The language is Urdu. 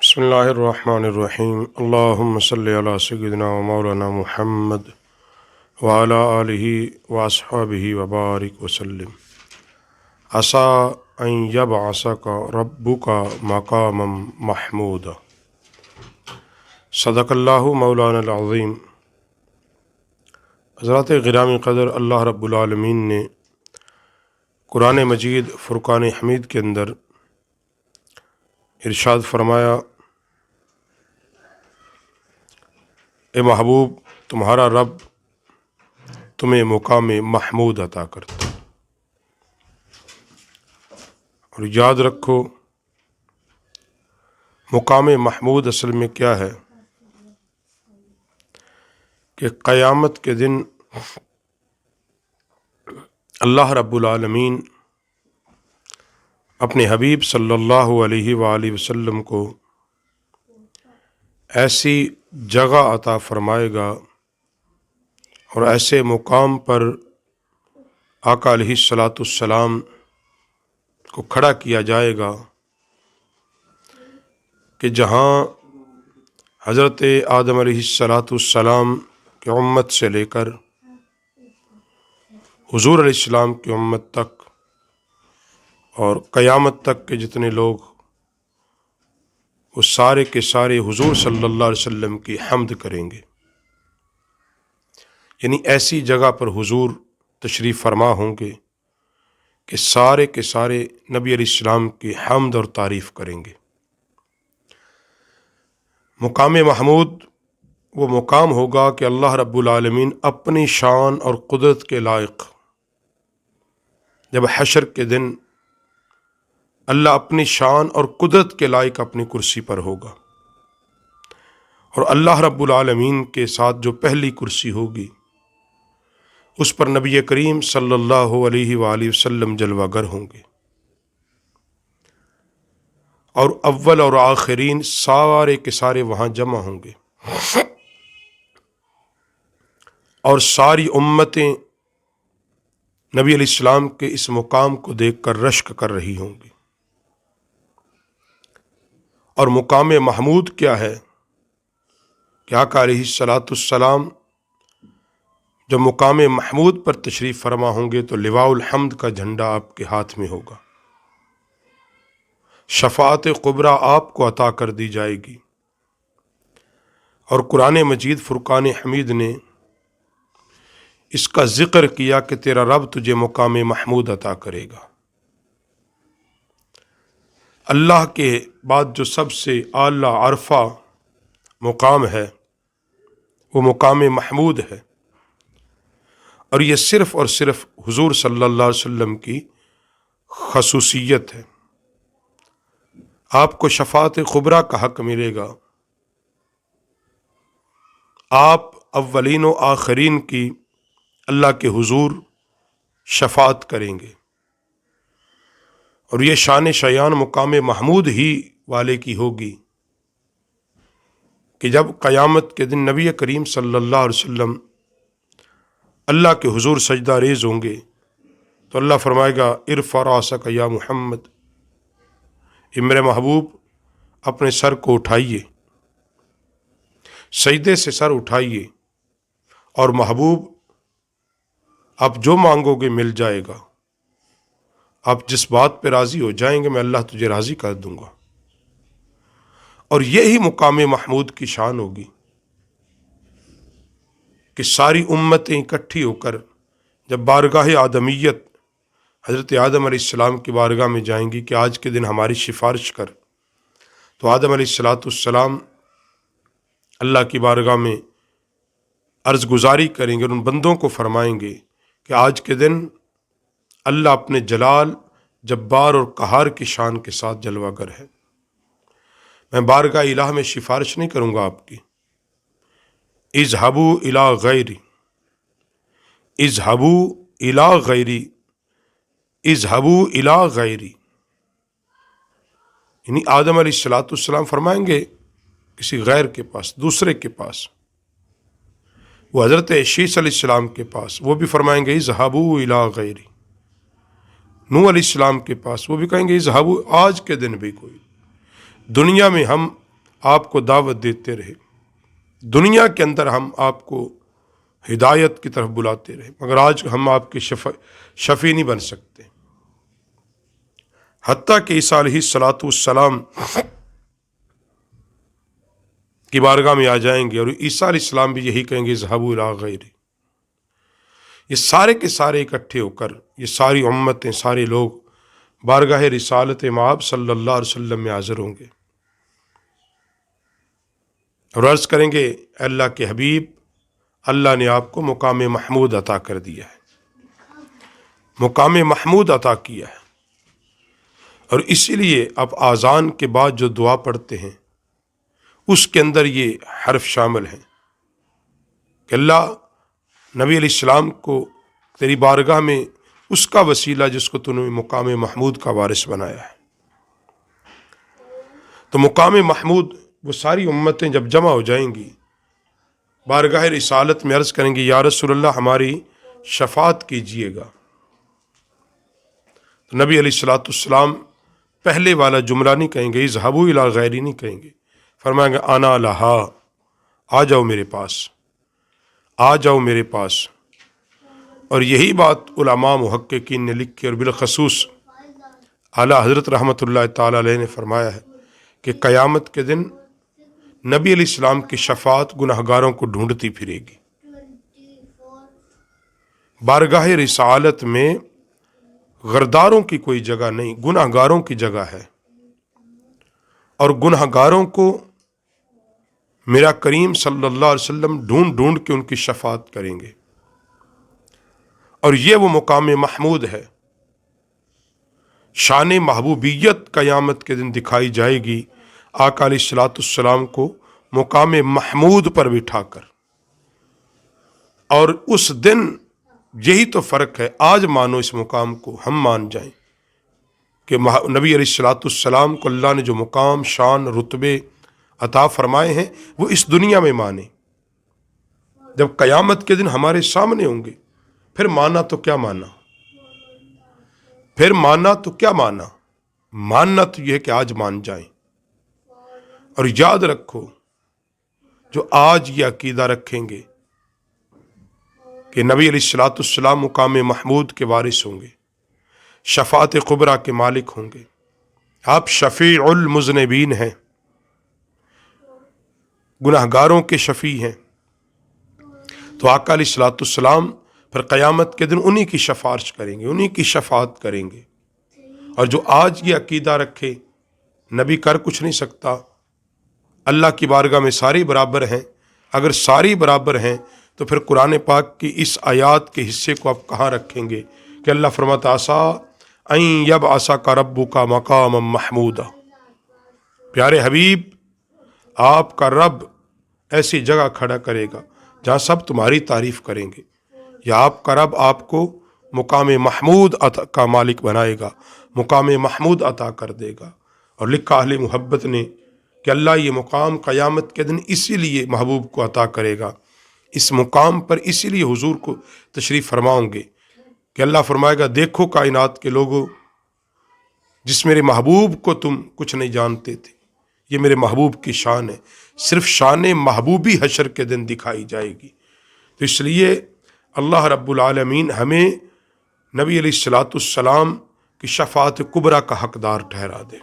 بسم اللہ الرحمن الرحیم اللہم صلی علی سیدنا و مولانا محمد وعلی آلہ واصحابہ وبارک وسلم عسیٰ ان یبعثک ربک مقاما محمودا۔ صدق اللہ مولانا العظیم۔ حضرات گرامی قدر، اللہ رب العالمین نے قرآن مجید فرقان حمید کے اندر ارشاد فرمایا، اے محبوب، تمہارا رب تمہیں مقام محمود عطا کرتا۔ اور یاد رکھو، مقام محمود اصل میں کیا ہے کہ قیامت کے دن اللہ رب العالمین اپنے حبیب صلی اللہ علیہ وآلہ وسلم کو ایسی جگہ عطا فرمائے گا اور ایسے مقام پر آقا علیہ السلام کو کھڑا کیا جائے گا کہ جہاں حضرت آدم علیہ السلام کی امت سے لے کر حضور علیہ السلام کی امت تک اور قیامت تک کے جتنے لوگ، وہ سارے کے سارے حضور صلی اللہ علیہ وسلم کی حمد کریں گے۔ یعنی ایسی جگہ پر حضور تشریف فرما ہوں گے کہ سارے کے سارے نبی علیہ السلام کی حمد اور تعریف کریں گے۔ مقام محمود وہ مقام ہوگا کہ اللہ رب العالمین اپنی شان اور قدرت کے لائق جب حشر کے دن اللہ اپنی شان اور قدرت کے لائق اپنی کرسی پر ہوگا، اور اللہ رب العالمین کے ساتھ جو پہلی کرسی ہوگی اس پر نبی کریم صلی اللہ علیہ وآلہ وسلم جلوہ گر ہوں گے، اور اول اور آخرین سارے کے سارے وہاں جمع ہوں گے، اور ساری امتیں نبی علیہ السلام کے اس مقام کو دیکھ کر رشک کر رہی ہوں گی۔ اور مقام محمود کیا ہے کہ آقا علیہ السلام جب مقام محمود پر تشریف فرما ہوں گے تو لواء الحمد کا جھنڈا آپ کے ہاتھ میں ہوگا، شفاعت کبریٰ آپ کو عطا کر دی جائے گی، اور قرآن مجید فرقان حمید نے اس کا ذکر کیا کہ تیرا رب تجھے مقام محمود عطا کرے گا۔ اللہ کے بعد جو سب سے اعلیٰ عرفہ مقام ہے وہ مقام محمود ہے، اور یہ صرف اور صرف حضور صلی اللہ علیہ وسلم کی خصوصیت ہے۔ آپ کو شفاعت کبریٰ کا حق ملے گا، آپ اولین و آخرین کی اللہ کے حضور شفاعت کریں گے، اور یہ شان شایان مقام محمود ہی والے کی ہوگی کہ جب قیامت کے دن نبی کریم صلی اللہ علیہ وسلم اللہ کے حضور سجدہ ریز ہوں گے تو اللہ فرمائے گا، ارفع راسک یا محمد، اے میرے محبوب اپنے سر کو اٹھائیے، سجدے سے سر اٹھائیے، اور محبوب آپ جو مانگو گے مل جائے گا، آپ جس بات پہ راضی ہو جائیں گے میں اللہ تجھے راضی کر دوں گا۔ اور یہی مقام محمود کی شان ہوگی کہ ساری امتیں اکٹھی ہو کر جب بارگاہ آدمیت حضرت آدم علیہ السلام کی بارگاہ میں جائیں گی کہ آج کے دن ہماری سفارش کر، تو آدم علیہ السلام اللہ کی بارگاہ میں عرض گزاری کریں گے اور ان بندوں کو فرمائیں گے کہ آج کے دن اللہ اپنے جلال، جبار اور قہار کی شان کے ساتھ جلوہ گر ہے، میں بارگاہ الہ میں سفارش نہیں کروں گا آپ کی، اذهبوا الی غیری، اذهبوا الی غیری، اذهبوا الی غیری، یعنی آدم علیہ السلام فرمائیں گے کسی غیر کے پاس، دوسرے کے پاس، وہ حضرت شیس علیہ السلام کے پاس، وہ بھی فرمائیں گے اذهبوا الی غیری، نوح علیہ السلام کے پاس وہ بھی کہیں گے اذهبوا، آج کے دن بھی کوئی دنیا میں ہم آپ کو دعوت دیتے رہے، دنیا کے اندر ہم آپ کو ہدایت کی طرف بلاتے رہے، مگر آج ہم آپ کے شفیع نہیں بن سکتے۔ حتیٰ کہ عیسیٰ علیہ الصلاۃ والسلام کی بارگاہ میں آ جائیں گے اور عیسیٰ علیہ السلام بھی یہی کہیں گے اذهبوا الی غیری۔ یہ سارے کے سارے اکٹھے ہو کر، یہ ساری امتیں، سارے لوگ بارگاہ رسالت مآب صلی اللہ علیہ وسلم میں حاضر ہوں گے اور عرض کریں گے اے اللہ کے حبیب، اللہ نے آپ کو مقام محمود عطا کر دیا ہے، مقام محمود عطا کیا ہے، اور اسی لیے اب آذان کے بعد جو دعا پڑھتے ہیں اس کے اندر یہ حرف شامل ہیں کہ اللہ نبی علیہ السلام کو تیری بارگاہ میں اس کا وسیلہ جس کو تو نے مقام محمود کا وارث بنایا ہے۔ تو مقام محمود وہ ساری امتیں جب جمع ہو جائیں گی بارگاہ رسالت میں، عرض کریں گی یا رسول اللہ ہماری شفاعت کیجئے گا۔ تو نبی علیہ الصلوۃ والسلام پہلے والا جملہ نہیں کہیں گے، اذهبوا الی غیری نہیں کہیں گے، فرمائیں گے انا لہا، آ جاؤ میرے پاس، آ جاؤ میرے پاس۔ اور یہی بات علماء محققین نے لکھی، اور بالخصوص اعلیٰ حضرت رحمۃ اللہ تعالی علیہ نے فرمایا ہے کہ قیامت کے دن نبی علیہ السلام کی شفاعت گناہگاروں کو ڈھونڈتی پھرے گی۔ بارگاہ رسالت میں غرداروں کی کوئی جگہ نہیں، گناہگاروں کی جگہ ہے، اور گناہگاروں کو میرا کریم صلی اللہ علیہ وسلم ڈھونڈ ڈھونڈ کے ان کی شفاعت کریں گے، اور یہ وہ مقام محمود ہے۔ شان محبوبیت قیامت کے دن دکھائی جائے گی آقا علیہ الصلوۃ والسلام کو مقام محمود پر بٹھا کر، اور اس دن یہی تو فرق ہے، آج مانو اس مقام کو، ہم مان جائیں کہ نبی علیہ الصلوۃ والسلام کو اللہ نے جو مقام، شان، رتبے عطا فرمائے ہیں وہ اس دنیا میں مانیں۔ جب قیامت کے دن ہمارے سامنے ہوں گے پھر مانا تو کیا مانا، پھر مانا تو کیا مانا، ماننا تو یہ ہے کہ آج مان جائیں۔ اور یاد رکھو جو آج یہ عقیدہ رکھیں گے کہ نبی علیہ الصلوۃ والسلام مقام محمود کے وارث ہوں گے، شفاعت کبریٰ کے مالک ہوں گے، آپ شفیع المذنبین ہیں، گناہگاروں کے شفیع ہیں، تو آقا علیہ الصلوۃ والسلام پھر قیامت کے دن انہی کی شفاعت کریں گے، انہی کی شفاعت کریں گے۔ اور جو آج یہ عقیدہ رکھے نبی کر کچھ نہیں سکتا، اللہ کی بارگاہ میں ساری برابر ہیں، اگر ساری برابر ہیں تو پھر قرآن پاک کی اس آیات کے حصے کو آپ کہاں رکھیں گے کہ اللہ فرماتا عسیٰ ان یبعثک ربک مقاما محمودا۔ پیارے حبیب، آپ کا رب ایسی جگہ کھڑا کرے گا جہاں سب تمہاری تعریف کریں گے، یا آپ کا رب آپ کو مقام محمود کا مالک بنائے گا، مقام محمود عطا کر دے گا۔ اور لکھا اہل محبت نے کہ اللہ یہ مقام قیامت کے دن اسی لیے محبوب کو عطا کرے گا، اس مقام پر اسی لیے حضور کو تشریف فرماؤں گے کہ اللہ فرمائے گا دیکھو کائنات کے لوگوں، جس میرے محبوب کو تم کچھ نہیں جانتے تھے، یہ میرے محبوب کی شان ہے، صرف شان محبوبی حشر کے دن دکھائی جائے گی۔ تو اس لیے اللہ رب العالمین ہمیں نبی علیہ الصلوۃ والسلام کی شفاعت کبریٰ کا حقدار ٹھہرا دے۔